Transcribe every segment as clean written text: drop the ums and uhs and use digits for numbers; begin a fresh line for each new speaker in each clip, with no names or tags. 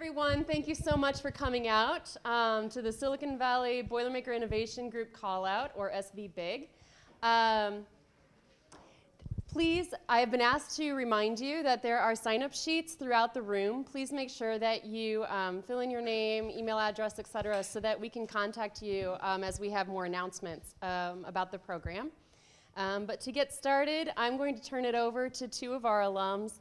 everyone. Thank you so much for coming out to the Silicon Valley Boilermaker Innovation Group Callout, or SVBIG. Please, I have been asked to remind you that there are sign-up sheets throughout the room. Please make sure that you fill in your name, email address, etc., so that we can contact you as we have more announcements about the program. But to get started, I'm going to turn it over to two of our alums,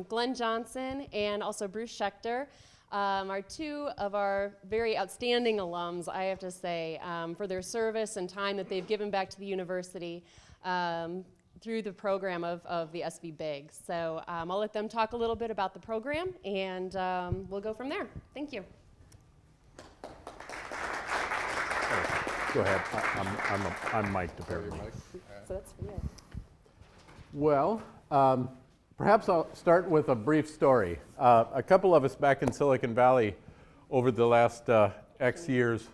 Glenn Johnson and also Bruce Schechter, are two of our very outstanding alums, I have to say, for their service and time that they've given back to the university through the program of the SVBIG. So I'll let them talk a little bit about the program, and we'll go from there. Thank you.
Go ahead. I'm Mike DePerry.
So that's for you.
Well, perhaps I'll start with a brief story. A couple of us back in Silicon Valley over the last X years,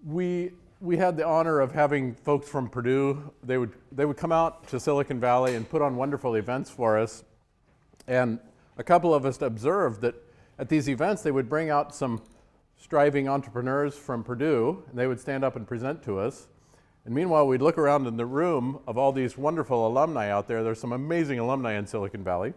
we had the honor of having folks from Purdue. They would come out to Silicon Valley and put on wonderful events for us. And a couple of us observed that at these events they would bring out some striving entrepreneurs from Purdue, and they would stand up and present to us. And meanwhile, we'd look around in the room of all these wonderful alumni out there. There's some amazing alumni in Silicon Valley.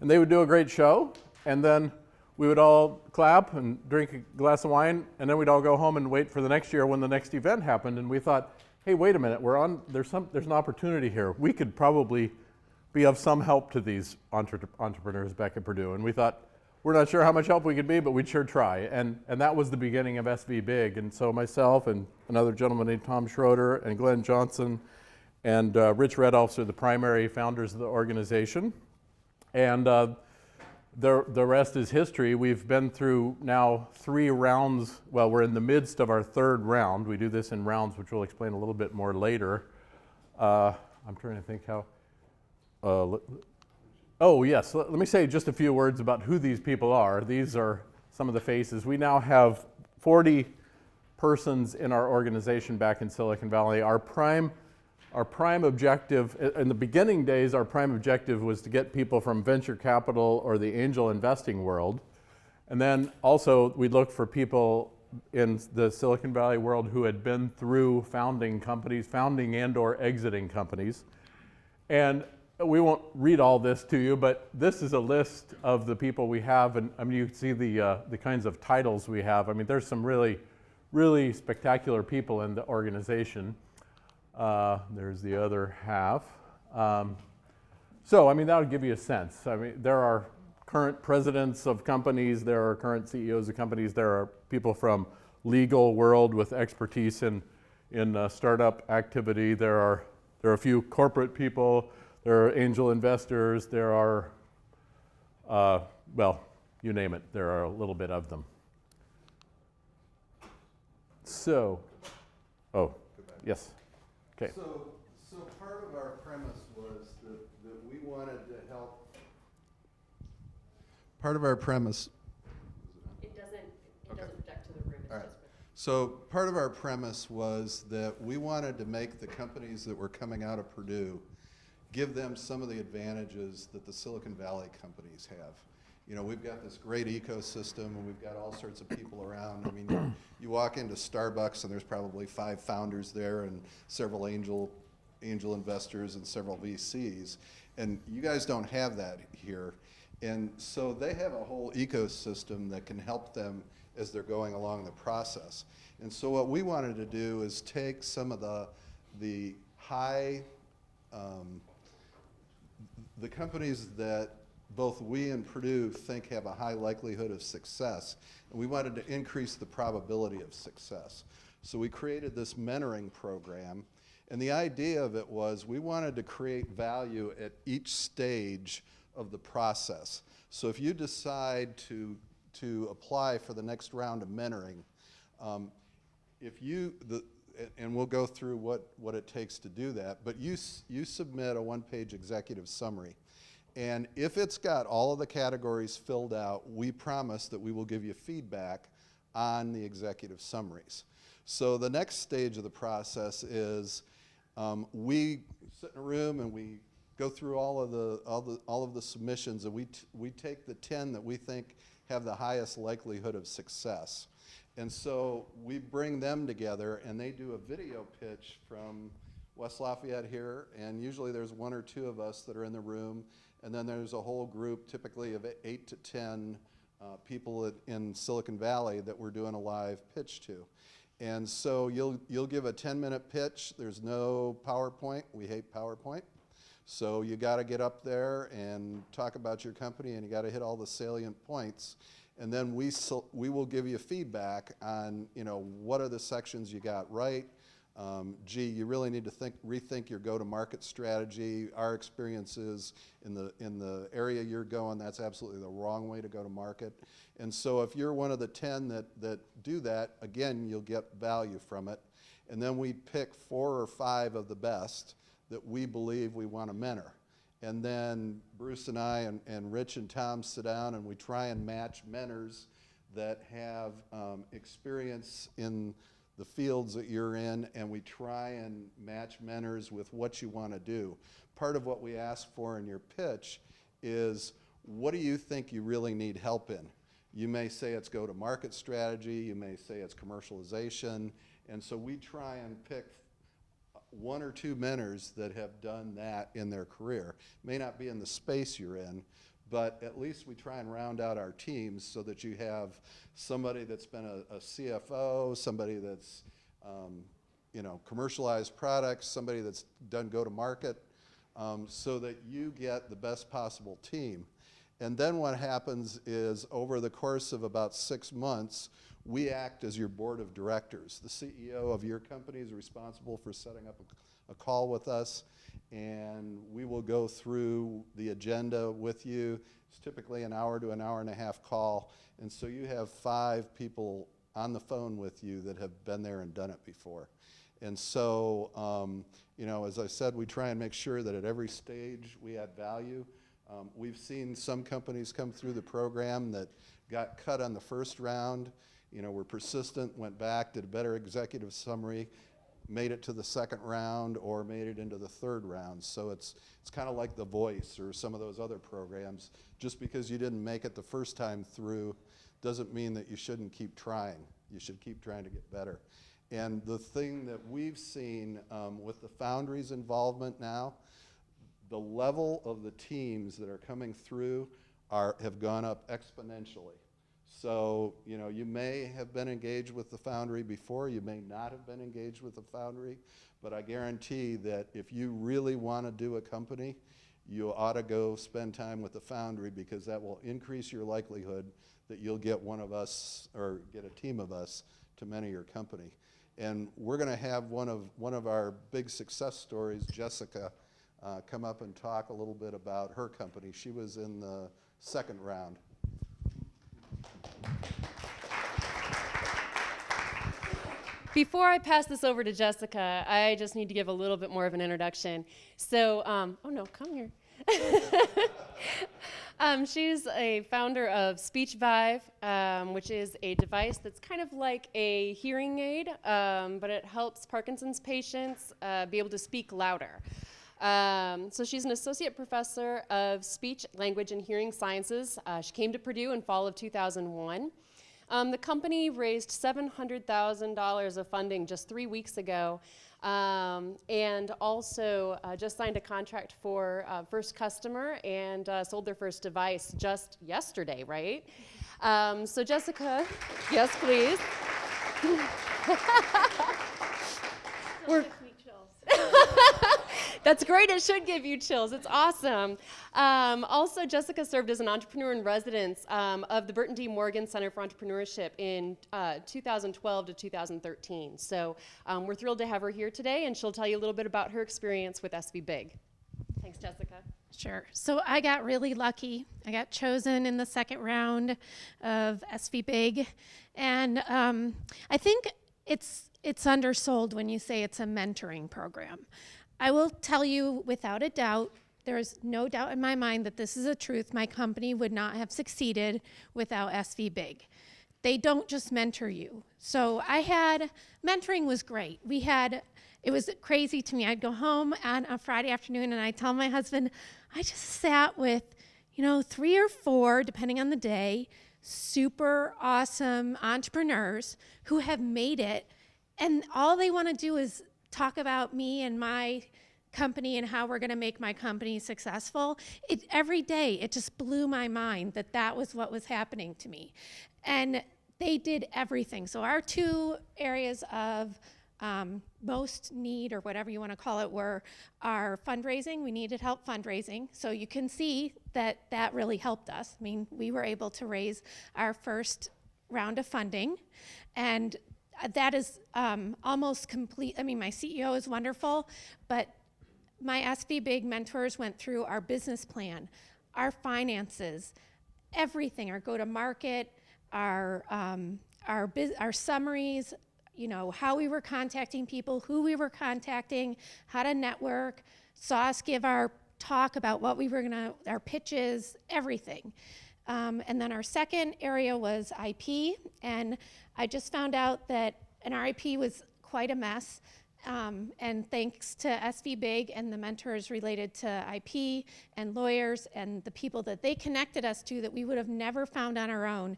And they would do a great show, and then we would all clap and drink a glass of wine, and then we'd all go home and wait for the next year when the next event happened. And we thought, hey, wait a minute, there's an opportunity here. We could probably be of some help to these entrepreneurs back at Purdue. And we thought, we're not sure how much help we could be, but we'd sure try. And that was the beginning of SVBIG. And so myself and another gentleman named Tom Schroeder and Glenn Johnson and Rich Redolfs are the primary founders of the organization. And the rest is history. We've been through now 3 rounds. Well, we're in the midst of our 3rd round. We do this in rounds, which we'll explain a little bit more later. I'm trying to think how. Oh, yes. Let me say just a few words about who these people are. These are some of the faces. We now have 40 persons in our organization back in Silicon Valley. Our prime objective, in the beginning days, our prime objective was to get people from venture capital or the angel investing world. And then also we'd look for people in the Silicon Valley world who had been through founding companies, founding and or exiting companies. And we won't read all this to you, but this is a list of the people we have, and I mean, you can see the kinds of titles we have. I mean, there's some really, really spectacular people in the organization. There's the other half. So, I mean, that'll give you a sense. I mean, there are current presidents of companies, there are current CEOs of companies, there are people from legal world with expertise in startup activity. There are a few corporate people. There are angel investors, there are, well, you name it, there are a little bit of them. So, oh, yes, okay.
So part of our premise was that we wanted to help. Part of our premise.
It doesn't project to the room.
All right. So part of our premise was that we wanted to make the companies that were coming out of Purdue give them some of the advantages that the Silicon Valley companies have. You know, we've got this great ecosystem and we've got all sorts of people around. I mean, you walk into Starbucks and there's probably 5 founders there and several angel investors and several VCs. And you guys don't have that here. And so they have a whole ecosystem that can help them as they're going along the process. And so what we wanted to do is take some of the high, the companies that both we and Purdue think have a high likelihood of success, and we wanted to increase the probability of success. So we created this mentoring program, and the idea of it was we wanted to create value at each stage of the process. So if you decide to apply for the next round of mentoring, and we'll go through what it takes to do that, but you submit a 1-page executive summary. And if it's got all of the categories filled out, we promise that we will give you feedback on the executive summaries. So the next stage of the process is we sit in a room and we go through all of the submissions, and we take the 10 that we think have the highest likelihood of success. And so we bring them together, and they do a video pitch from West Lafayette here, and usually there's 1 or 2 of us that are in the room, and then there's a whole group, typically of 8 to 10 people in Silicon Valley that we're doing a live pitch to. And so you'll give a 10-minute pitch. There's no PowerPoint. We hate PowerPoint. So you got to get up there and talk about your company, and you got to hit all the salient points. And then we will give you feedback on, what are the sections you got right. Gee, you really need to rethink your go-to-market strategy. Our experience is in the area you're going, that's absolutely the wrong way to go to market. And so if you're one of the 10 that do that, again, you'll get value from it. And then we pick 4 or 5 of the best that we believe we want to mentor. And then Bruce and I and Rich and Tom sit down, and we try and match mentors that have experience in the fields that you're in, and we try and match mentors with what you want to do. Part of what we ask for in your pitch is, what do you think you really need help in? You may say it's go-to-market strategy, you may say it's commercialization, and so we try and pick 1 or 2 mentors that have done that in their career. May not be in the space you're in, but at least we try and round out our teams so that you have somebody that's been a CFO, somebody that's commercialized products, somebody that's done go-to-market, so that you get the best possible team. And then what happens is, over the course of about 6 months, we act as your board of directors. The CEO of your company is responsible for setting up a call with us, and we will go through the agenda with you. It's typically an hour to an hour and a half call, and so you have 5 people on the phone with you that have been there and done it before. And so, as I said, we try and make sure that at every stage we add value. We've seen some companies come through the program that got cut on the first round, were persistent, went back, did a better executive summary, made it to the second round, or made it into the third round. So it's kind of like The Voice or some of those other programs. Just because you didn't make it the first time through doesn't mean that you shouldn't keep trying. You should keep trying to get better. And the thing that we've seen with the Foundry's involvement now, the level of the teams that are coming through have gone up exponentially. So, you may have been engaged with the Foundry before, you may not have been engaged with the Foundry, but I guarantee that if you really want to do a company, you ought to go spend time with the Foundry, because that will increase your likelihood that you'll get one of us, or get a team of us, to mentor your company. And we're going to have one of our big success stories, Jessica, come up and talk a little bit about her company. She was in the second round.
Before I pass this over to Jessica, I just need to give a little bit more of an introduction. So, oh no, come here. She's a founder of SVBIG, which is a device that's kind of like a hearing aid, but it helps Parkinson's patients be able to speak louder. So she's an associate professor of speech, language, and hearing sciences. She came to Purdue in fall of 2001. The company raised $700,000 of funding just 3 weeks ago, and also just signed a contract for first customer and sold their first device just yesterday, right? So Jessica, yes, please. That's great. It should give you chills. It's awesome. Also, Jessica served as an entrepreneur in residence of the Burton D. Morgan Center for Entrepreneurship in 2012 to 2013. So we're thrilled to have her here today, and she'll tell you a little bit about her experience with SVBIG. Thanks, Jessica.
Sure. So I got really lucky. I got chosen in the second round of SVBIG, and I think it's undersold when you say it's a mentoring program. I will tell you without a doubt, there's no doubt in my mind that this is a truth. My company would not have succeeded without SVBIG. They don't just mentor you. So mentoring was great. We had it was crazy to me. I'd go home on a Friday afternoon and I'd tell my husband, I just sat with, 3 or 4, depending on the day, super awesome entrepreneurs who have made it, and all they want to do is talk about me and my company and how we're going to make my company successful. Every day, it just blew my mind that was what was happening to me. And they did everything. So our 2 areas of most need, or whatever you want to call it, were our fundraising. We needed help fundraising. So you can see that really helped us. I mean, we were able to raise our first round of funding, and that is almost complete. I mean, my CEO is wonderful, but my SVBIG mentors went through our business plan, our finances, everything, our go-to-market, our summaries, how we were contacting people, who we were contacting, how to network, saw us give our talk about what we were our pitches, everything. And then our second area was IP, and I just found out that our IP was quite a mess. And thanks to SVBIG and the mentors related to IP and lawyers and the people that they connected us to that we would have never found on our own,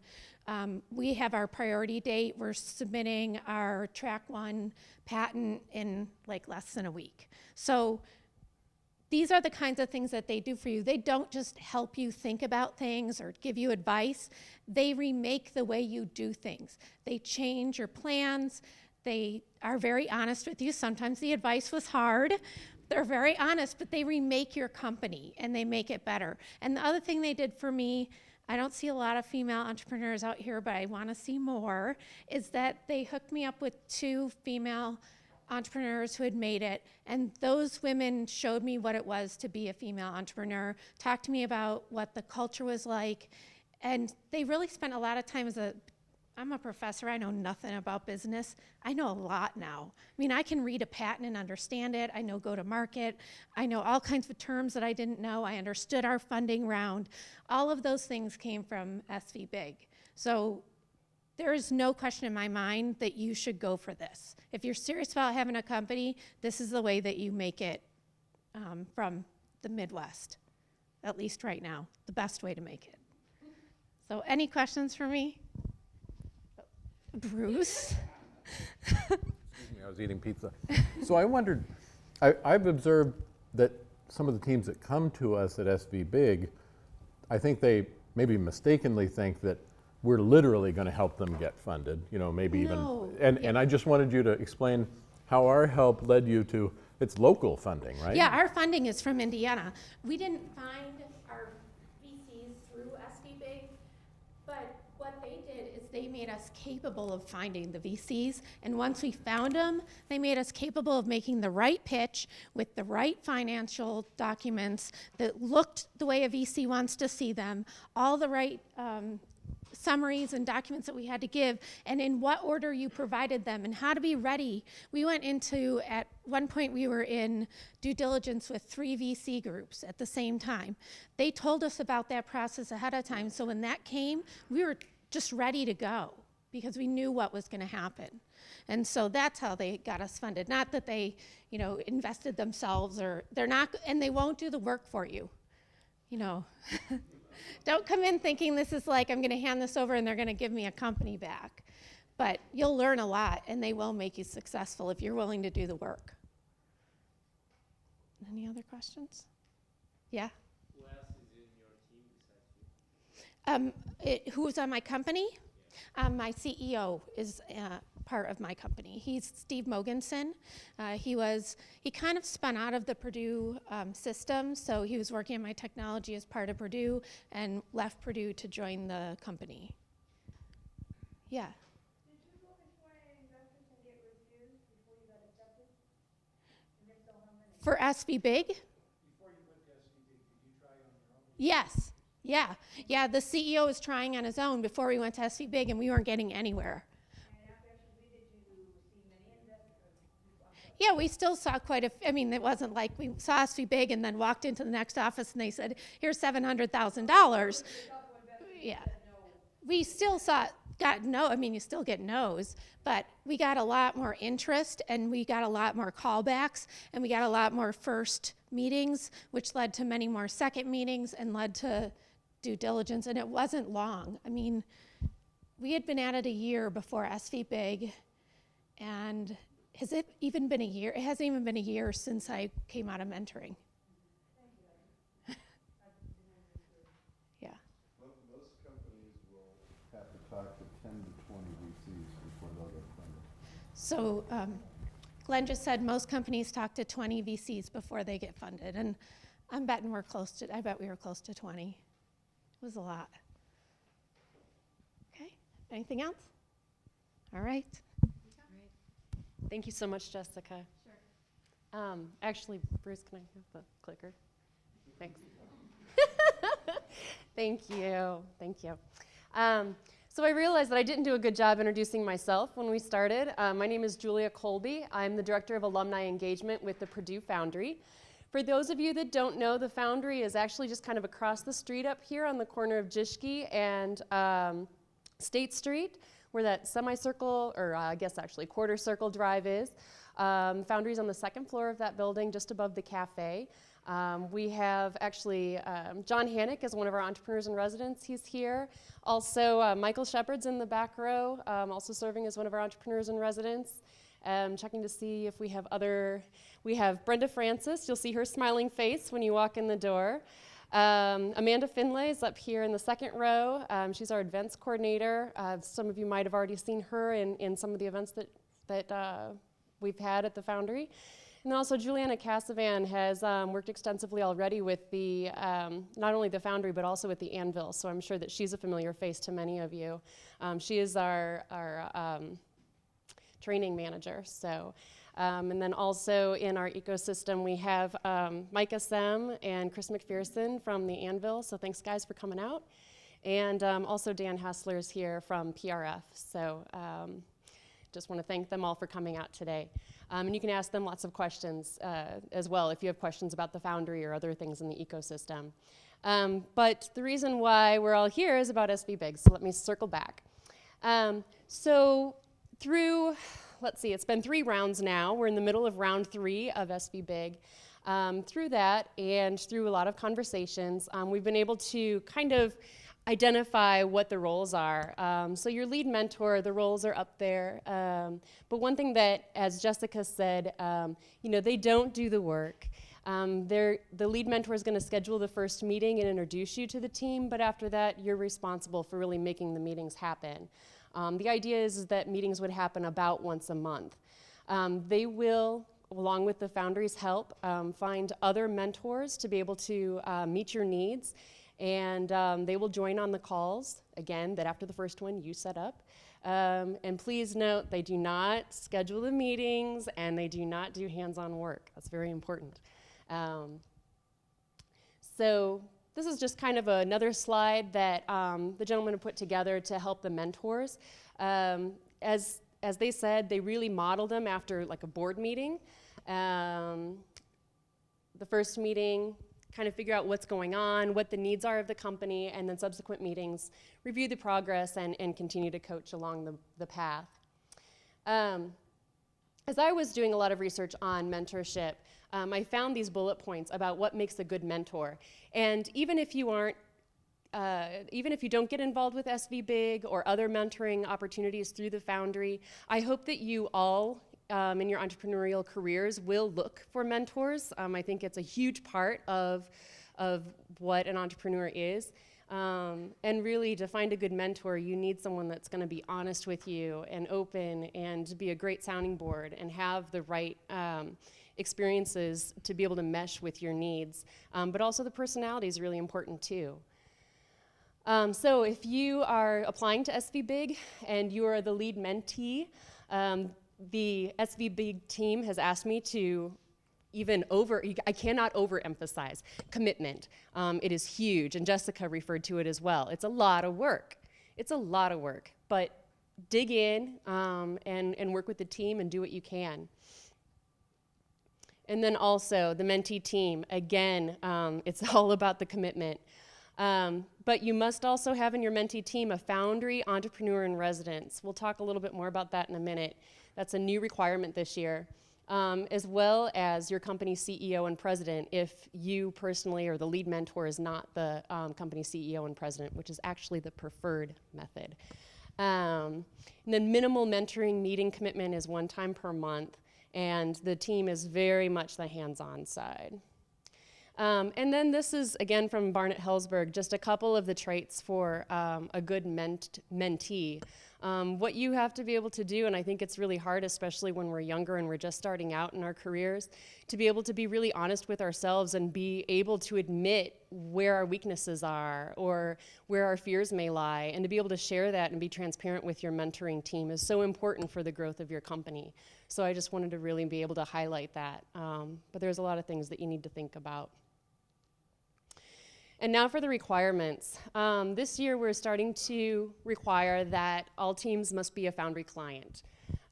we have our priority date. We're submitting our track 1 patent in like less than a week. So these are the kinds of things that they do for you. They don't just help you think about things or give you advice. They remake the way you do things. They change your plans. They are very honest with you. Sometimes the advice was hard. They're very honest, but they remake your company and they make it better. And the other thing they did for me, I don't see a lot of female entrepreneurs out here, but I want to see more, is that they hooked me up with 2 female entrepreneurs who had made it, and those women showed me what it was to be a female entrepreneur, talked to me about what the culture was like, and they really spent a lot of time I'm a professor, I know nothing about business. I know a lot now. I mean, I can read a patent and understand it. I know go-to-market. I know all kinds of terms that I didn't know. I understood our funding round. All of those things came from SVBIG. So there is no question in my mind that you should go for this. If you're serious about having a company, this is the way that you make it from the Midwest, at least right now, the best way to make it. So any questions for me? Bruce?
Excuse me, I was eating pizza. So I wondered, I've observed that some of the teams that come to us at SVBIG, I think they maybe mistakenly think that we're literally going to help them get funded, maybe
No.
even, and I just wanted you to explain how our help led you to, it's local funding, right?
Yeah, our funding is from Indiana. We didn't find our VCs through SVBIG, but what they did is they made us capable of finding the VCs, and once we found them, they made us capable of making the right pitch with the right financial documents that looked the way a VC wants to see them, all the right summaries and documents that we had to give, and in what order you provided them, and how to be ready. We went into, at one point we were in due diligence with 3 VC groups at the same time. They told us about that process ahead of time, so when that came, we were just ready to go because we knew what was going to happen. And so that's how they got us funded. Not that they, invested themselves, or they're not, and they won't do the work for you, Don't come in thinking this is like, I'm going to hand this over and they're going to give me a company back. But you'll learn a lot, and they will make you successful if you're willing to do the work. Any other questions? Yeah?
Who else is in your team besides you?
Who's on my company? My CEO is part of my company. He's Steve Mogensen. He kind of spun out of the Purdue system, so he was working on my technology as part of Purdue and left Purdue to join the company. Yeah.
Did you go before any investors and get refused before you got accepted? And if so, how many?
For SVBIG?
Before you went to SVB, did you try on your own?
Yes. Yeah, the CEO was trying on his own before we went to SVBIG, and we weren't getting anywhere.
And after SVB, did you see many investors?
Yeah, we still saw it wasn't like we saw SVBIG and then walked into the next office and they said, here's $700,000. Yeah. We still saw got no, I mean, you still get no's, but we got a lot more interest and we got a lot more callbacks and we got a lot more first meetings, which led to many more second meetings and led to due diligence, and it wasn't long. I mean, we had been at it a year before SVBIG, and has it even been a year? It hasn't even been a year since I came out of mentoring. Yeah.
Most companies will have to talk to 10 to 20 VCs before they'll get funded.
So Glenn just said most companies talk to 20 VCs before they get funded, and I'm betting we're close to, I bet we were close to 20. It was a lot. Okay, anything else? All right.
Thank you so much, Jessica. Sure. Actually, Bruce, can I have the clicker? Thanks. Thank you. Thank you. So I realized that I didn't do a good job introducing myself when we started. My name is Julia Colby. I'm the Director of Alumni Engagement with the Purdue Foundry. For those of you that don't know, the Foundry is actually just kind of across the street up here on the corner of Jishki and State Street, where that semicircle, or I guess actually quarter circle drive is. Foundry's on the second floor of that building, just above the cafe. We have actually John Hannock is one of our entrepreneurs in residence. He's here. Also, Michael Shepard's in the back row, also serving as one of our entrepreneurs in residence. Checking to see if we have we have Brenda Francis. You'll see her smiling face when you walk in the door. Amanda Finlay is up here in the second row. She's our events coordinator. Some of you might have already seen her in some of the events that we've had at the Foundry. And then also Juliana Casavan has worked extensively already with the, not only the Foundry, but also with the Anvil. So I'm sure that she's a familiar face to many of you. She is our training manager. So, and then also in our ecosystem, we have Micah Sem and Chris McPherson from the Anvil. So thanks, guys, for coming out. And also Dan Hassler is here from PRF. So just want to thank them all for coming out today. And you can ask them lots of questions as well if you have questions about the Foundry or other things in the ecosystem. But the reason why we're all here is about SVBIG. So let me circle back. So through, let's see, it's been 3 rounds now. We're in the middle of round 3 of SVBIG. Through that and through a lot of conversations, we've been able to kind of identify what the roles are. So your lead mentor, the roles are up there. But one thing that, as Jessica said, they don't do the work. The lead mentor is going to schedule the first meeting and introduce you to the team, but after that, you're responsible for really making the meetings happen. The idea is that meetings would happen about once a month. They will, along with the Foundry's help, find other mentors to be able to meet your needs, and they will join on the calls, again, that after the first one you set up. And please note, they do not schedule the meetings, and they do not do hands-on work. That's very important. So this is just kind of another slide that the gentleman put together to help the mentors. As they said, they really modeled them after like a board meeting. The first meeting, kind of figure out what's going on, what the needs are of the company, and then subsequent meetings, review the progress and continue to coach along the path. As I was doing a lot of research on mentorship, I found these bullet points about what makes a good mentor. And even if you don't get involved with SVBIG or other mentoring opportunities through the Foundry, I hope that you all in your entrepreneurial careers will look for mentors. I think it's a huge part of what an entrepreneur is. And really, to find a good mentor, you need someone that's going to be honest with you and open and be a great sounding board and have the right experiences to be able to mesh with your needs. But also the personality is really important too. So if you are applying to SVBIG and you are the lead mentee, the SVBIG team has asked me to I cannot overemphasize commitment. It is huge, and Jessica referred to it as well. It's a lot of work. It's a lot of work, but dig in and work with the team and do what you can. And then also the mentee team, again, it's all about the commitment. But you must also have in your mentee team a foundry entrepreneur in residence. We'll talk a little bit more about that in a minute. That's a new requirement this year. As well as your company CEO and president if you personally or the lead mentor is not the company CEO and president, which is actually the preferred method. And then minimal mentoring meeting commitment is 1 time per month, and the team is very much the hands-on side. And then this is, again, from Barnett Hellsberg, just a couple of the traits for a good mentee. What you have to be able to do, and I think it's really hard, especially when we're younger and we're just starting out in our careers, to be able to be really honest with ourselves and be able to admit where our weaknesses are or where our fears may lie, and to be able to share that and be transparent with your mentoring team is so important for the growth of your company. So I just wanted to really be able to highlight that. But there's a lot of things that you need to think about. And now for the requirements. This year we're starting to require that all teams must be a Foundry client.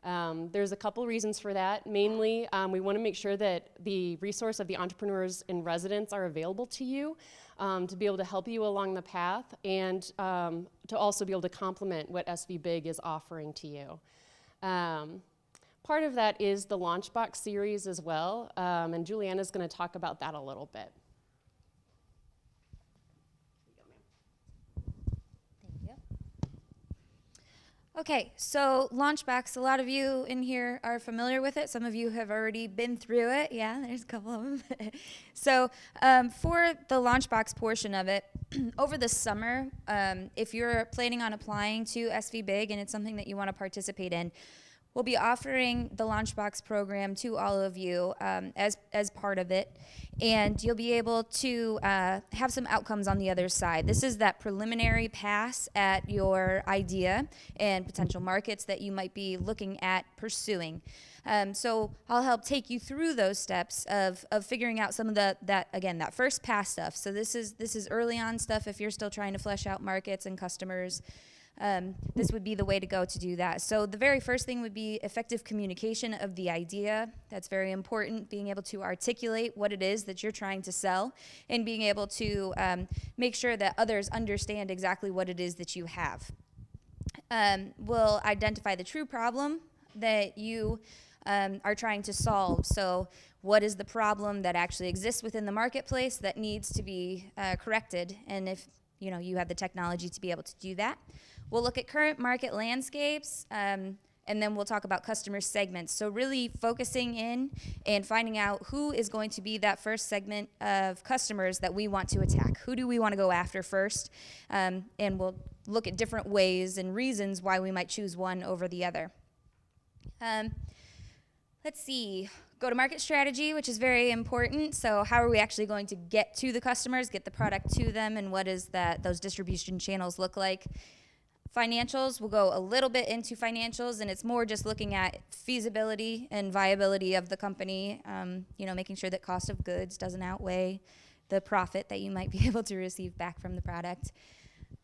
There's a couple reasons for that. Mainly, we want to make sure that the resource of the entrepreneurs in residence are available to you to be able to help you along the path and to also be able to complement what SVBIG is offering to you. Part of that is the Launchbox series as well, and Juliana's going to talk about that a little bit.
Okay, so Launchbox, a lot of you in here are familiar with it. Some of you have already been through it. Yeah, there's a couple of them. So for the Launchbox portion of it, over the summer, if you're planning on applying to SVBIG and it's something that you want to participate in, we'll be offering the Launchbox program to all of you as part of it, and you'll be able to have some outcomes on the other side. This is that preliminary pass at your idea and potential markets that you might be looking at pursuing. So I'll help take you through those steps of figuring out some of that first pass stuff. So this is early on stuff if you're still trying to flesh out markets and customers. This would be the way to go to do that. So the very first thing would be effective communication of the idea. That's very important, being able to articulate what it is that you're trying to sell and being able to make sure that others understand exactly what it is that you have. We'll identify the true problem that you are trying to solve. So what is the problem that actually exists within the marketplace that needs to be corrected, and if you have the technology to be able to do that. We'll look at current market landscapes, and then we'll talk about customer segments. So really focusing in and finding out who is going to be that first segment of customers that we want to attack. Who do we want to go after first? And we'll look at different ways and reasons why we might choose one over the other. Let's see. Go-to-market strategy, which is very important. So how are we actually going to get to the customers, get the product to them, and what does those distribution channels look like? Financials, we'll go a little bit into financials, and it's more just looking at feasibility and viability of the company, making sure that cost of goods doesn't outweigh the profit that you might be able to receive back from the product.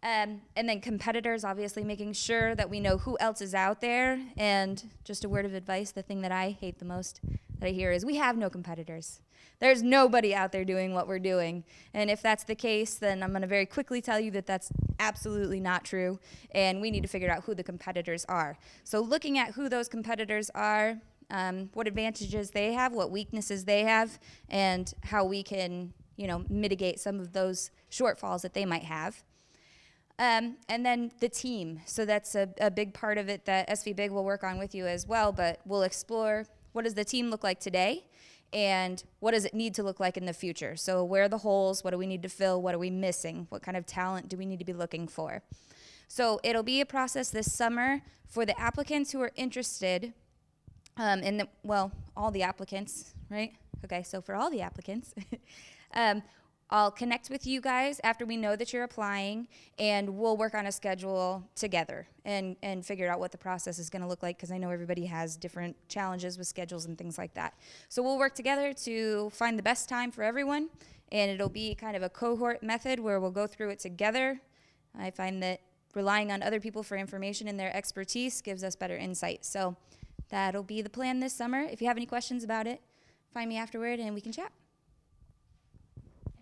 And then competitors, obviously making sure that we know who else is out there. And just a word of advice, the thing that I hate the most that I hear is we have no competitors. There's nobody out there doing what we're doing. And if that's the case, then I'm going to very quickly tell you that that's absolutely not true. And we need to figure out who the competitors are. So looking at who those competitors are, what advantages they have, what weaknesses they have, and how we can, mitigate some of those shortfalls that they might have. And then the team. So that's a big part of it that SVBIG will work on with you as well, but we'll explore what does the team look like today and what does it need to look like in the future. So where are the holes? What do we need to fill? What are we missing? What kind of talent do we need to be looking for? So it'll be a process this summer for the applicants who are interested all the applicants, right? Okay, so for all the applicants, I'll connect with you guys after we know that you're applying, and we'll work on a schedule together and figure out what the process is going to look like, because I know everybody has different challenges with schedules and things like that. So we'll work together to find the best time for everyone, and it'll be kind of a cohort method where we'll go through it together. I find that relying on other people for information and their expertise gives us better insight. So that'll be the plan this summer. If you have any questions about it, find me afterward and we can chat.
I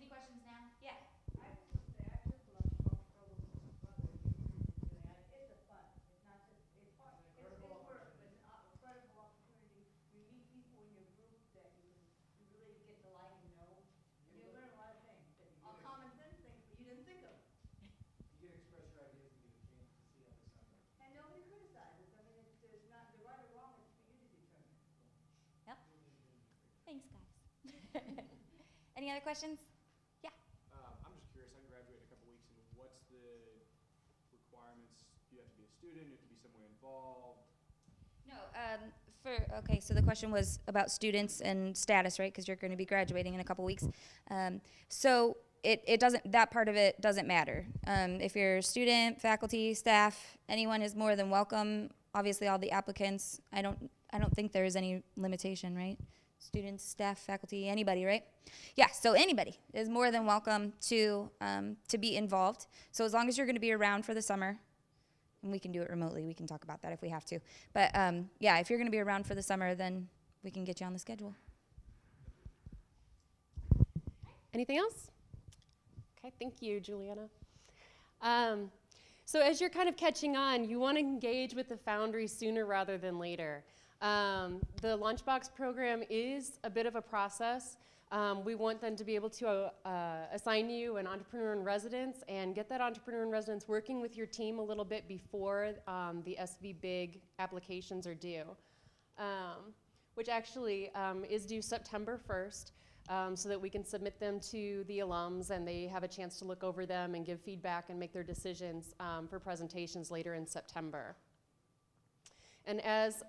was just gonna ask,
Any other questions? Yeah.
I'm just curious, I graduate in a couple weeks, and what's the requirements? Do you have to be a student? Do you have to be somewhere involved?
No, okay, so the question was about students and status, right? Because you're going to be graduating in a couple weeks. So it doesn't, that part of it doesn't matter. If you're a student, faculty, staff, anyone is more than welcome. Obviously, all the applicants, I don't think there is any limitation, right? Students, staff, faculty, anybody, right? Yeah, so anybody is more than welcome to be involved. So as long as you're going to be around for the summer, and we can do it remotely, we can talk about that if we have to. But yeah, if you're going to be around for the summer, then we can get you on the schedule.
Anything else? Okay, thank you, Juliana. So as you're kind of catching on, you want to engage with the Foundry sooner rather than later. The Lunchbox program is a bit of a process. We want them to be able to assign you an entrepreneur in residence and get that entrepreneur in residence working with your team a little bit before the SVBIG applications are due, which actually is due September 1st. So that we can submit them to the alums and they have a chance to look over them and give feedback and make their decisions for presentations later in September. And as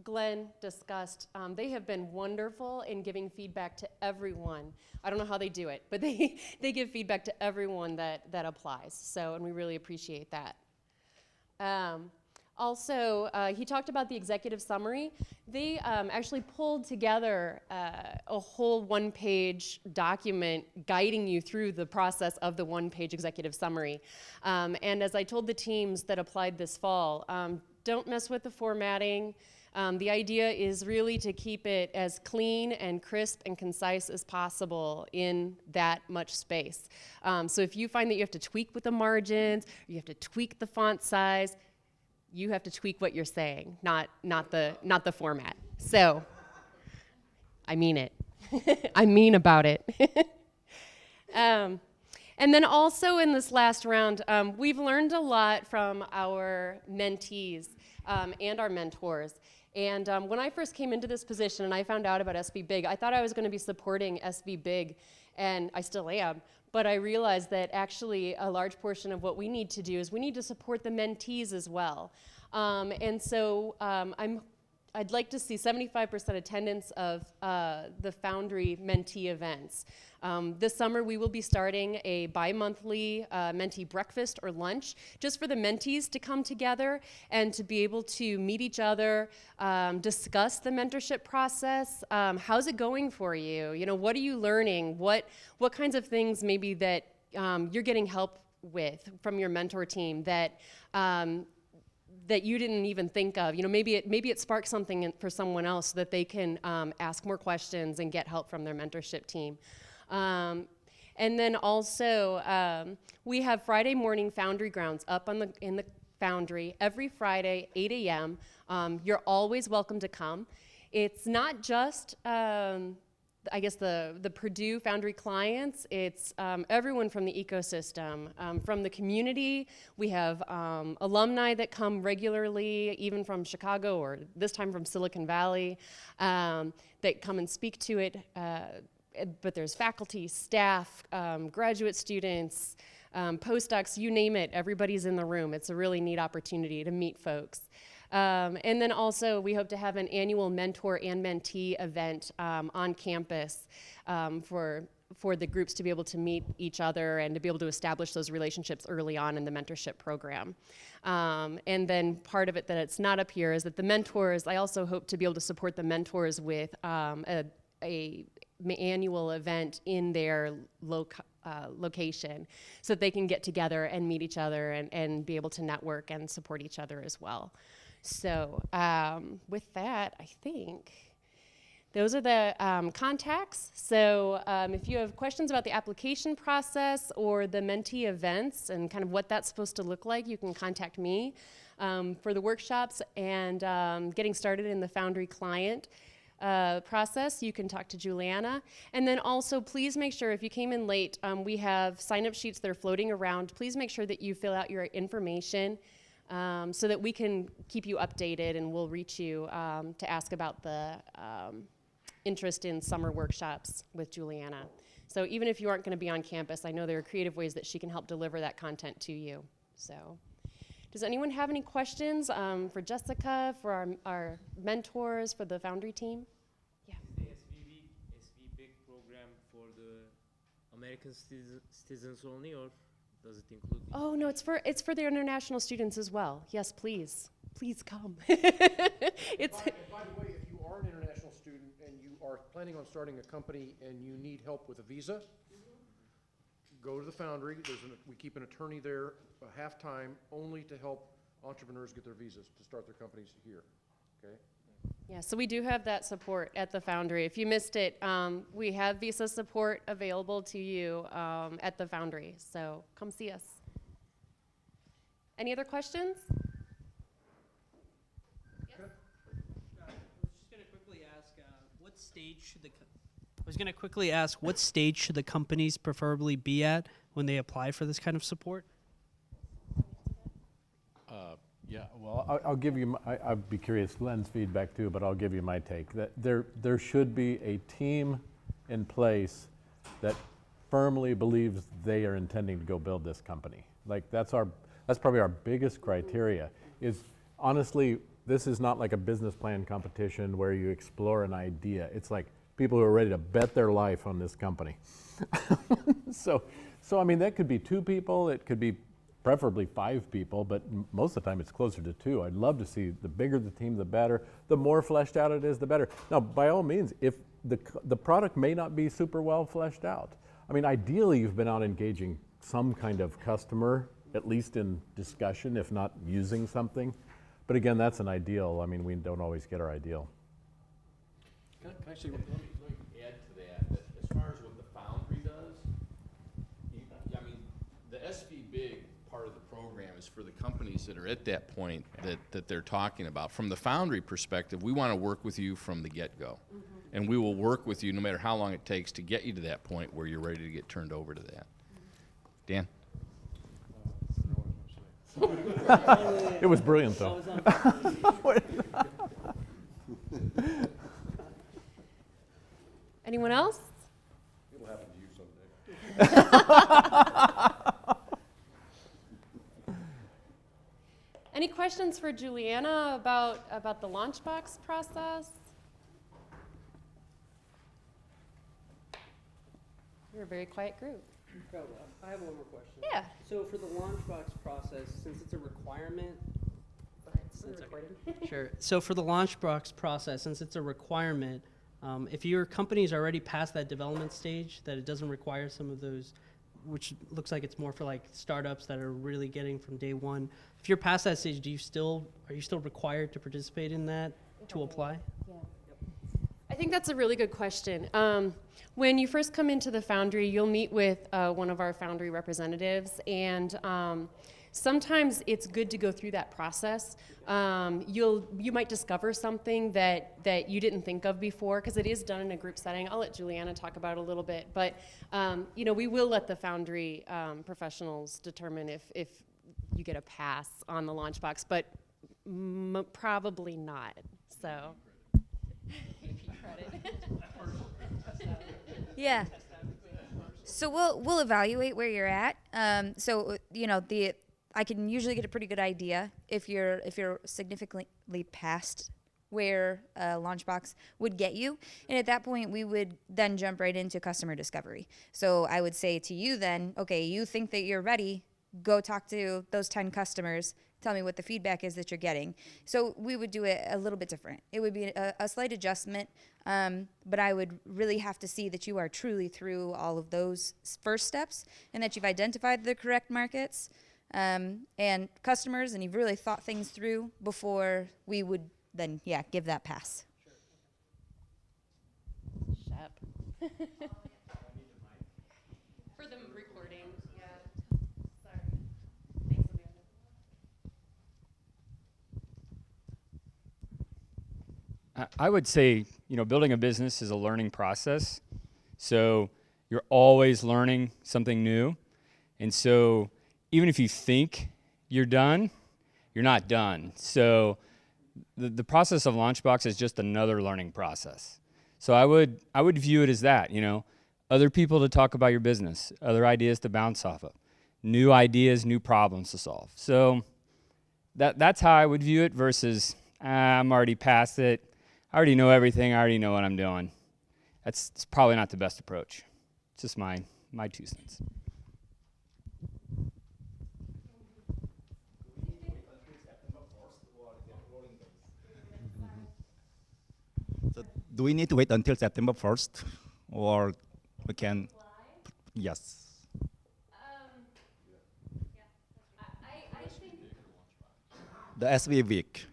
Glenn discussed, they have been wonderful in giving feedback to everyone. I don't know how they do it, but they give feedback to everyone that applies. So, and we really appreciate that. Also, he talked about the executive summary. They actually pulled together a whole one-page document guiding you through the process of the one-page executive summary. And as I told the teams that applied this fall, don't mess with the formatting. The idea is really to keep it as clean and crisp and concise as possible in that much space. So if you find that you have to tweak with the margins, or you have to tweak the font size, you have to tweak what you're saying, not the format. So, I mean it. I mean about it. And then also in this last round, we've learned a lot from our mentees and our mentors. And when I first came into this position and I found out about SVBIG, I thought I was going to be supporting SVBIG, and I still am. But I realized that actually a large portion of what we need to do is we need to support the mentees as well. And so I'd like to see 75% attendance of the Foundry mentee events. This summer we will be starting a bi-monthly mentee breakfast or lunch just for the mentees to come together and to be able to meet each other, discuss the mentorship process. How's it going for you? You know, what are you learning? What kinds of things maybe that you're getting help with from your mentor team that that you didn't even think of? You know, maybe it sparks something for someone else so that they can ask more questions and get help from their mentorship team. And then also, we have Friday morning Foundry grounds up in the Foundry every Friday, 8 a.m. You're always welcome to come. It's not just, I guess, the Purdue Foundry clients. It's everyone from the ecosystem, from the community. We have alumni that come regularly, even from Chicago or this time from Silicon Valley, that come and speak to it. But there's faculty, staff, graduate students, postdocs, you name it, everybody's in the room. It's a really neat opportunity to meet folks. And then also we hope to have an annual mentor and mentee event on campus for the groups to be able to meet each other and to be able to establish those relationships early on in the mentorship program. And then part of it that it's not up here is that the mentors, I also hope to be able to support the mentors with a annual event in their location so that they can get together and meet each other and be able to network and support each other as well. So with that, I think those are the contacts. So if you have questions about the application process or the mentee events and kind of what that's supposed to look like, you can contact me for the workshops and getting started in the Foundry client process. You can talk to Juliana. And then also, please make sure if you came in late, we have sign-up sheets that are floating around. Please make sure that you fill out your information so that we can keep you updated, and we'll reach you to ask about the interest in summer workshops with Juliana. So even if you aren't going to be on campus, I know there are creative ways that she can help deliver that content to you. So, does anyone have any questions for Jessica, for our mentors, for the Foundry team? Yeah.
The SVBIG program for the American citizens only, or does it include?
Oh no, it's for the international students as well. Yes, please come. It's.
And by the way, if you are an international student and you are planning on starting a company and you need help with a visa, go to the Foundry. We keep an attorney there half-time only to help entrepreneurs get their visas to start their companies here, okay?
Yeah, so we do have that support at the Foundry. If you missed it, we have visa support available to you at the Foundry, so come see us. Any other questions?
I was going to quickly ask, what stage should the companies preferably be at when they apply for this kind of support?
Yeah, well, I'll give you, I'd be curious Len's feedback too, but I'll give you my take. That there should be a team in place that firmly believes they are intending to go build this company. Like that's probably our biggest criteria is, honestly, this is not like a business plan competition where you explore an idea. It's like people who are ready to bet their life on this company. So I mean, that could be 2 people, it could be preferably 5 people, but most of the time it's closer to 2. I'd love to see the bigger the team, the better. The more fleshed out it is, the better. Now, by all means, if the product may not be super well fleshed out. I mean, ideally, you've been out engaging some kind of customer, at least in discussion, if not using something. But again, that's an ideal. I mean, we don't always get our ideal.
Can I say,
Let me add to that as far as what the Foundry does, I mean, the SVBIG part of the program is for the companies that are at that point that they're talking about. From the Foundry perspective, we want to work with you from the get-go. And we will work with you no matter how long it takes to get you to that point where you're ready to get turned over to that. Dan?
It was brilliant, though.
Anyone else?
it'll happen to you someday.
Any questions for Juliana about the Launchbox process? You're a very quiet group.
I have one more question.
Yeah.
So for the Launchbox process, since it's a requirement, sure. So for the Launchbox process, since it's a requirement, if your company's already past that development stage, that it doesn't require some of those, which looks like it's more for like startups that are really getting from day one. If you're past that stage, are you still required to participate in that to apply?
Yeah. I think that's a really good question. When you first come into the Foundry, you'll meet with one of our Foundry representatives, and sometimes it's good to go through that process. You might discover something that you didn't think of before, because it is done in a group setting. I'll let Juliana talk about it a little bit, but we will let the Foundry professionals determine if you get a pass on the Launchbox, but probably not. So.
Yeah. So we'll evaluate where you're at. I can usually get a pretty good idea if you're significantly past where Launchbox would get you, and at that point we would then jump right into customer discovery. So I would say to you then, okay, you think that you're ready, go talk to those 10 customers, tell me what the feedback is that you're getting. So we would do it a little bit different. It would be a slight adjustment, but I would really have to see that you are truly through all of those first steps and that you've identified the correct markets and customers, and you've really thought things through before we would then, give that pass.
Shep. For the recording, yeah. Sorry. Thanks, Amanda.
I would say, building a business is a learning process. So you're always learning something new. And so even if you think you're done, you're not done. So the process of Launchbox is just another learning process. So I would view it as that, you know, other people to talk about your business, other ideas to bounce off of, new ideas, new problems to solve. So that's how I would view it versus I'm already past it. I already know everything. I already know what I'm doing. It's probably not the best approach. It's just my 2 cents.
So do we need to wait until September 1st, or we can? Yes.
I think
The SVBIG.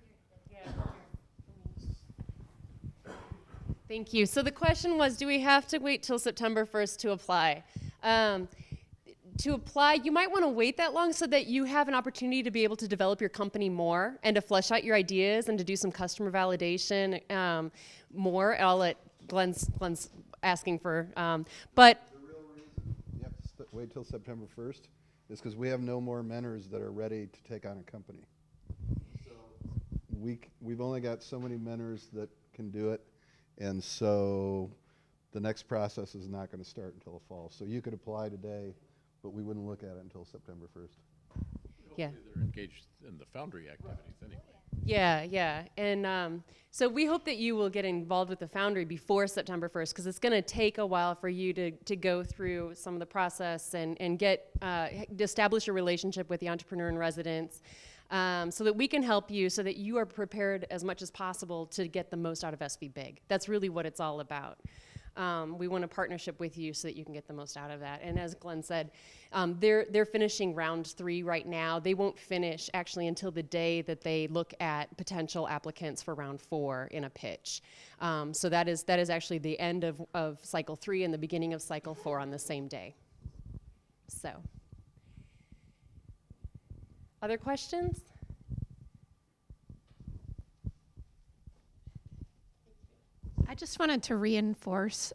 Thank you. So the question was, do we have to wait till September 1st to apply? To apply, you might want to wait that long so that you have an opportunity to be able to develop your company more and to flesh out your ideas and to do some customer validation more. I'll let Glenn's asking for, but
The real reason you have to wait till September 1st is because we have no more mentors that are ready to take on a company. So we've only got so many mentors that can do it, and so the next process is not going to start until the fall. So you could apply today, but we wouldn't look at it until September 1st.
yeah.
Hopefully they're engaged in the Foundry activities anyway.
Yeah. And so we hope that you will get involved with the Foundry before September 1st, because it's going to take a while for you to go through some of the process and get establish a relationship with the entrepreneur in residence, so that we can help you, so that you are prepared as much as possible to get the most out of SVBIG. That's really what it's all about. We want a partnership with you so that you can get the most out of that. And as Glenn said, they're finishing round 3 right now. They won't finish actually until the day that they look at potential applicants for round 4 in a pitch. So that is actually the end of cycle 3 and the beginning of cycle 4 on the same day. So, other questions?
I just wanted to reinforce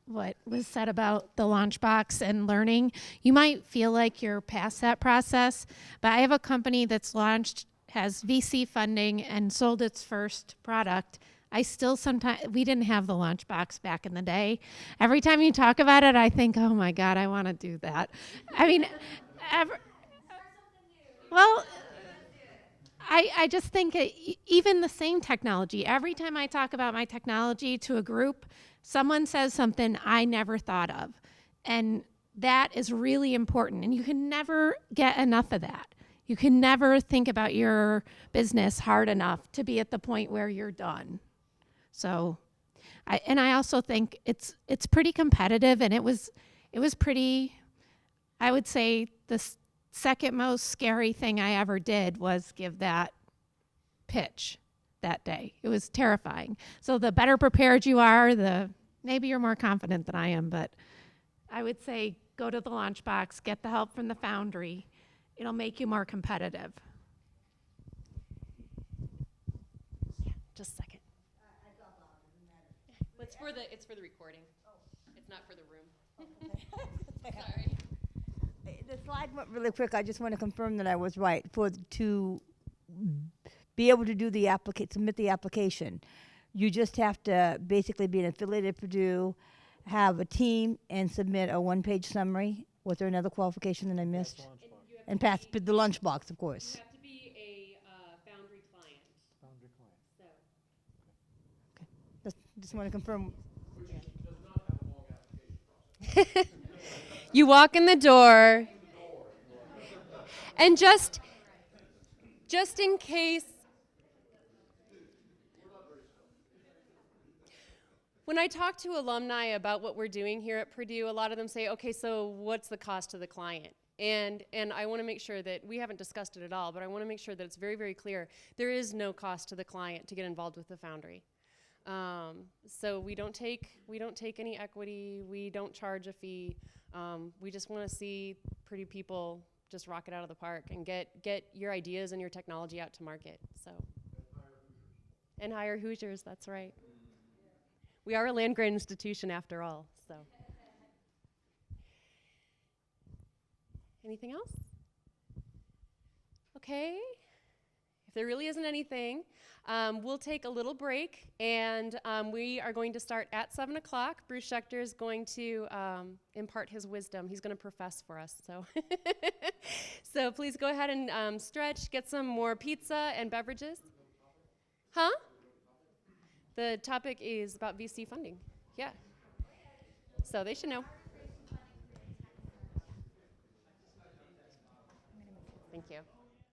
what was said about the Launchbox and learning. You might feel like you're past that process, but I have a company that's launched, has VC funding, and sold its first product. I still sometimes, we didn't have the Launchbox back in the day. Every time you talk about it, I think, oh my God, I want to do that. I mean, well, I just think even the same technology, every time I talk about my technology to a group, someone says something I never thought of. And that is really important. And you can never get enough of that. You can never think about your business hard enough to be at the point where you're done. So, I also think it's pretty competitive, and it was pretty, I would say the second most scary thing I ever did was give that pitch that day. It was terrifying. So the better prepared you are, maybe you're more confident than I am, but I would say go to the Launchbox, get the help from the Foundry. It'll make you more competitive.
Yeah, just a second. It's for the recording. It's not for the room. Sorry.
The slide went really quick. I just want to confirm that I was right. To be able to do the submit the application, you just have to basically be an affiliate at Purdue, have a team, and submit a one-page summary. Was there another qualification that I missed? And pass the Lunchbox, of course.
You have to be a Foundry client.
Foundry client.
So.
Just want to confirm.
Which does not have a long application process.
You walk in the door, and just in case, when I talk to alumni about what we're doing here at Purdue, a lot of them say, okay, so what's the cost to the client? And I want to make sure that we haven't discussed it at all, but I want to make sure that it's very, very clear. There is no cost to the client to get involved with the Foundry. So we don't take any equity. We don't charge a fee. We just want to see Purdue people just rock it out of the park and get your ideas and your technology out to market. So. And hire Hoosiers. That's right. We are a land-grant institution after all. So. Anything else? Okay. If there really isn't anything, we'll take a little break, and we are going to start at 7 o'clock. Bruce Schechter is going to impart his wisdom. He's going to profess for us. So, so please go ahead and stretch, get some more pizza and beverages. Huh? The topic is about VC funding. Yeah. So they should know. Thank you.